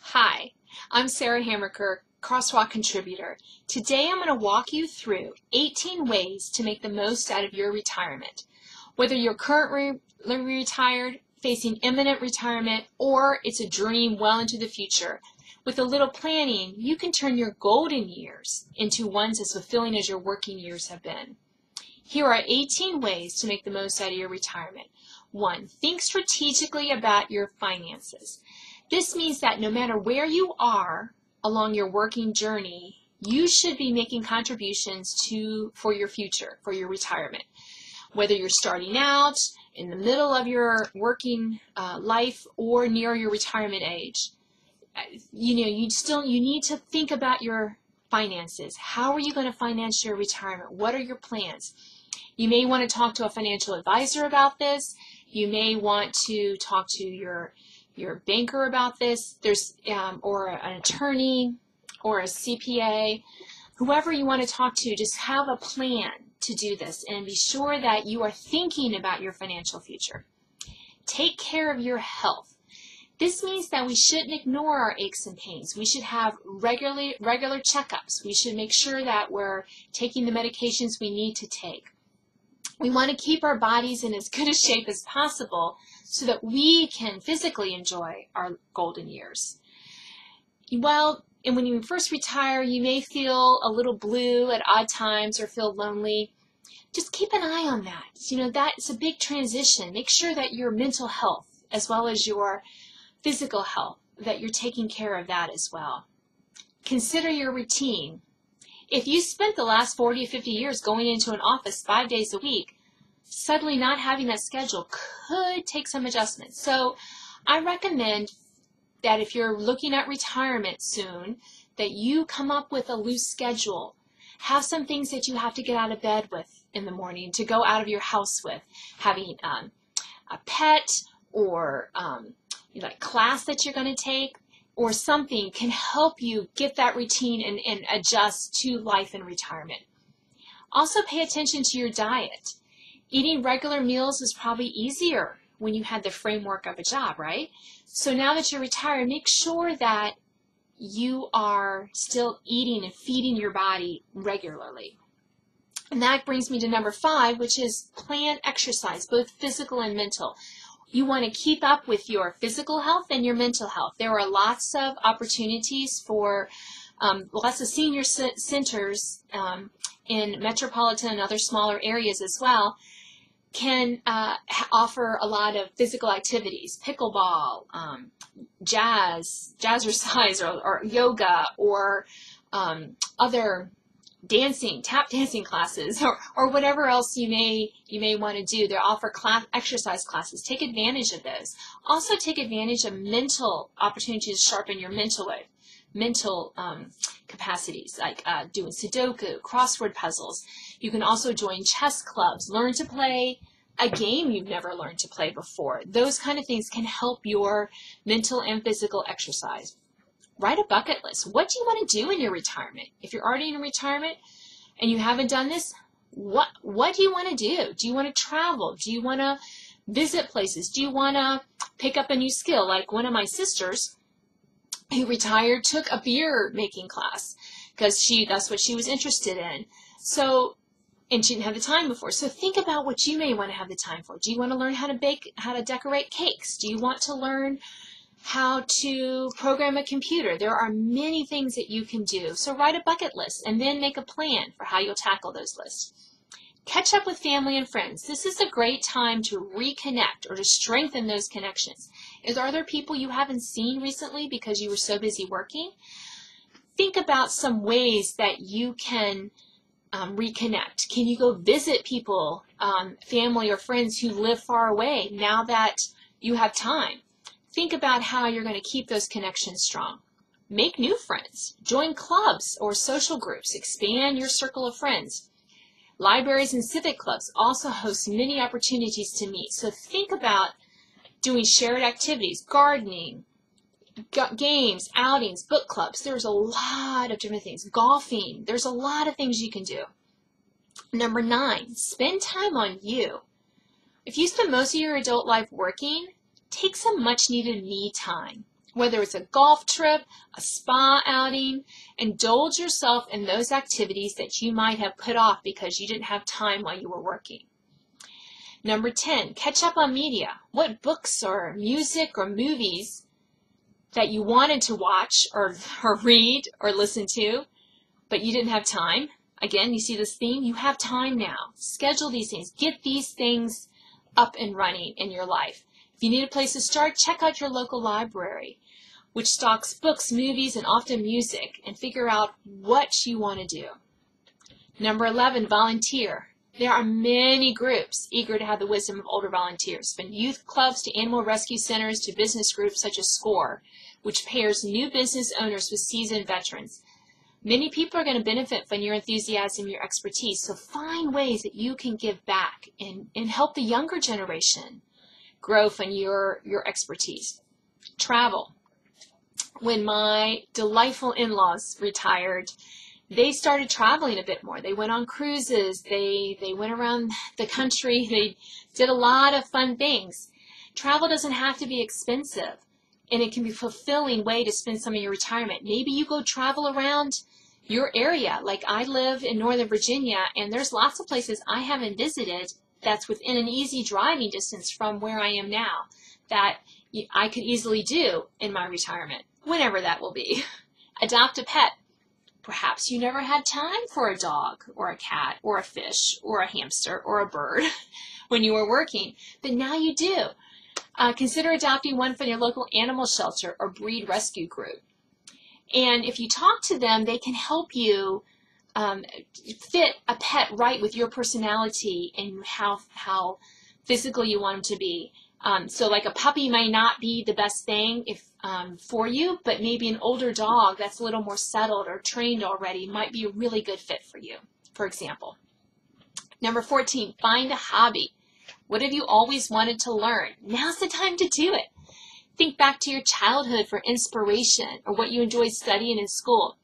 Hi, I'm Sarah Hamaker, Crosswalk contributor. Today I'm going to walk you through 18 ways to make the most out of your retirement. Whether you're currently retired, facing imminent retirement, or it's a dream well into the future, with a little planning, you can turn your golden years into ones as fulfilling as your working years have been. Here are 18 ways to make the most out of your retirement. 1. Think strategically about your finances. This means that no matter where you are along your working journey, you should be making contributions for your future, for your retirement. Whether you're starting out, in the middle of your working life, or near your retirement age, you need to think about your finances. How are you going to finance your retirement? What are your plans? You may want to talk to a financial advisor about this. You may want to talk to your banker about this. Or an attorney or a CPA, whoever you want to talk to. Just have a plan to do this and be sure that you are thinking about your financial future. Take care of your health. This means that we shouldn't ignore our aches and pains. We should have regular checkups. We should make sure that we're taking the medications we need to take. We want to keep our bodies in as good a shape as possible so that we can physically enjoy our golden years. And when you first retire, you may feel a little blue at odd times or feel lonely. Just keep an eye on that. That's a big transition. Make sure that your mental health as well as your physical health, that you're taking care of that as well. Consider your routine. If you spent the last 40 or 50 years going into an office 5 days a week, suddenly not having that schedule could take some adjustment. So I recommend that if you're looking at retirement soon, that you come up with a loose schedule. Have some things that you have to get out of bed with in the morning, to go out of your house with. Having a pet or class that you're going to take, or something can help you get that routine and adjust to life in retirement. Also pay attention to your diet. Eating regular meals is probably easier when you had the framework of a job, right? So now that you're retired, make sure that you are still eating and feeding your body regularly. And that brings me to number 5, which is plan exercise, both physical and mental. You want to keep up with your physical health and your mental health. There are lots of opportunities for lots of senior centers in metropolitan and other smaller areas as well can offer a lot of physical activities, pickleball, jazzercise or yoga, or other tap dancing classes, or whatever else you may want to do. They offer exercise classes. Take advantage of those. Also take advantage of mental opportunities to sharpen your mental capacities, like doing Sudoku, crossword puzzles. You can also join chess clubs, learn to play a game you've never learned to play before. Those kind of things can help your mental and physical exercise. Write a bucket list. What do you want to do in your retirement? If you're already in retirement and you haven't done this, what do you want to do? Do you want to travel? Do you want to visit places? Do you want to pick up a new skill? Like one of my sisters who retired took a beer making class because that's what she was interested in. And she didn't have the time before. So think about what you may want to have the time for. Do you want to learn how to bake, how to decorate cakes? Do you want to learn how to program a computer? There are many things that you can do. So write a bucket list and then make a plan for how you'll tackle those lists. Catch up with family and friends. This is a great time to reconnect or to strengthen those connections. Are there people you haven't seen recently because you were so busy working? Think about some ways that you can reconnect. Can you go visit people, family or friends who live far away now that you have time? Think about how you're going to keep those connections strong. Make new friends. Join clubs or social groups. Expand your circle of friends. Libraries and civic clubs also host many opportunities to meet. So think about doing shared activities, gardening, games, outings, book clubs. There's a lot of different things. Golfing. There's a lot of things you can do. Number 9, spend time on you. If you spend most of your adult life working, take some much needed me time. Whether it's a golf trip, a spa outing, indulge yourself in those activities that you might have put off because you didn't have time while you were working. Number 10, catch up on media. What books or music or movies that you wanted to watch or read or listen to, but you didn't have time? Again, you see this theme? You have time now. Schedule these things. Get these things up and running in your life. If you need a place to start, check out your local library, which stocks books, movies, and often music, and figure out what you want to do. Number 11, volunteer. There are many groups eager to have the wisdom of older volunteers, from youth clubs to animal rescue centers to business groups such as SCORE, which pairs new business owners with seasoned veterans. Many people are going to benefit from your enthusiasm, your expertise, so find ways that you can give back and help the younger generation grow from your expertise. Travel. When my delightful in-laws retired, they started traveling a bit more. They went on cruises. They went around the country. They did a lot of fun things. Travel doesn't have to be expensive, and it can be a fulfilling way to spend some of your retirement. Maybe you go travel around your area. Like I live in Northern Virginia, and there's lots of places I haven't visited that's within an easy driving distance from where I am now that I could easily do in my retirement, whenever that will be. Adopt a pet. Perhaps you never had time for a dog or a cat or a fish or a hamster or a bird when you were working, but now you do. Consider adopting one from your local animal shelter or breed rescue group. And if you talk to them, they can help you fit a pet right with your personality and how physical you want them to be. So like a puppy may not be the best thing for you, but maybe an older dog that's a little more settled or trained already might be a really good fit for you, for example. Number 14, find a hobby. What have you always wanted to learn? Now's the time to do it. Think back to your childhood for inspiration or what you enjoyed studying in school.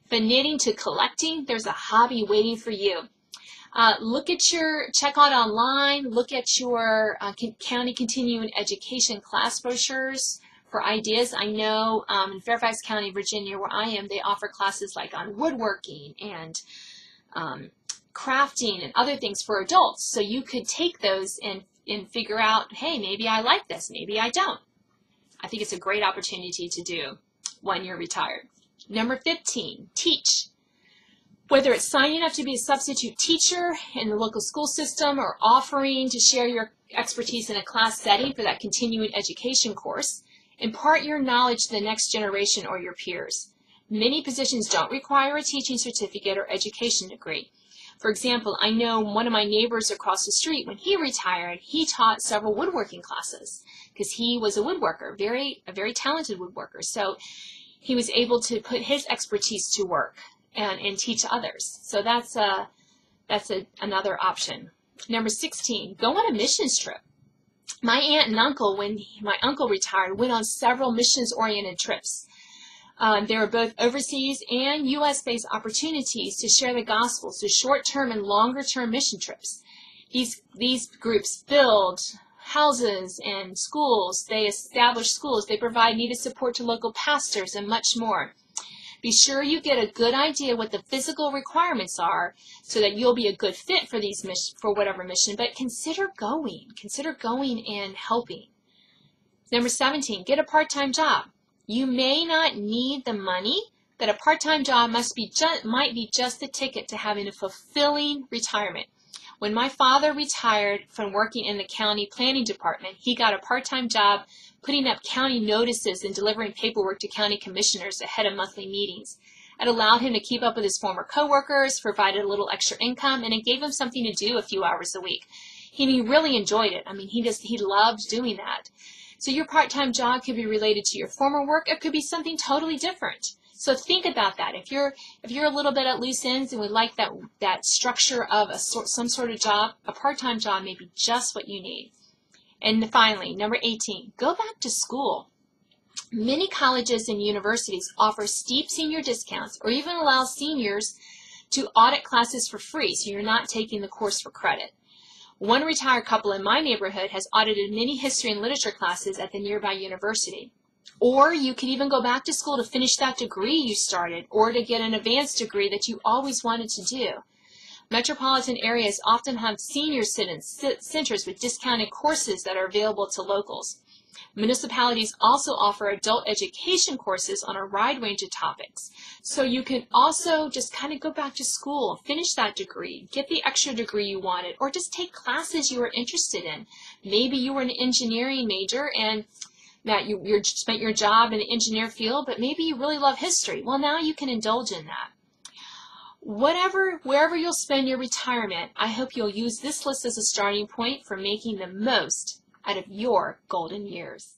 From knitting to collecting, there's a hobby waiting for you. Check out online, look at your county continuing education class brochures for ideas. I know in Fairfax County, Virginia, where I am, they offer classes like on woodworking and crafting and other things for adults. So you could take those and figure out, hey, maybe I like this, maybe I don't. I think it's a great opportunity to do when you're retired. Number 15, teach. Whether it's signing up to be a substitute teacher in the local school system or offering to share your expertise in a class setting for that continuing education course, impart your knowledge to the next generation or your peers. Many positions don't require a teaching certificate or education degree. For example, I know one of my neighbors across the street, when he retired, he taught several woodworking classes because he was a woodworker, a very talented woodworker. So he was able to put his expertise to work and teach others. So that's another option. Number 16, go on a missions trip. My aunt and uncle, when my uncle retired, went on several missions-oriented trips. There were both overseas and U.S.-based opportunities to share the gospel, so short-term and longer-term mission trips. These groups build houses and schools. They establish schools. They provide needed support to local pastors and much more. Be sure you get a good idea what the physical requirements are so that you'll be a good fit for whatever mission, but consider going and helping. Number 17, get a part-time job. You may not need the money, but a part-time job might be just the ticket to having a fulfilling retirement. When my father retired from working in the county planning department, he got a part-time job putting up county notices and delivering paperwork to county commissioners ahead of monthly meetings. It allowed him to keep up with his former coworkers, provided a little extra income, and it gave him something to do a few hours a week. He really enjoyed it. I mean, he loved doing that. So your part-time job could be related to your former work. It could be something totally different. So think about that. If you're a little bit at loose ends and would like that structure of some sort of job, a part-time job may be just what you need. And finally, number 18, go back to school. Many colleges and universities offer steep senior discounts or even allow seniors to audit classes for free, so you're not taking the course for credit. One retired couple in my neighborhood has audited many history and literature classes at the nearby university. Or you could even go back to school to finish that degree you started, or to get an advanced degree that you always wanted to do. Metropolitan areas often have senior centers with discounted courses that are available to locals. Municipalities also offer adult education courses on a wide range of topics. So you can also just kind of go back to school, finish that degree, get the extra degree you wanted, or just take classes you were interested in. Maybe you were an engineering major and that you spent your job in the engineer field, but maybe you really love history. Well, now you can indulge in that. Wherever you'll spend your retirement, I hope you'll use this list as a starting point for making the most out of your golden years.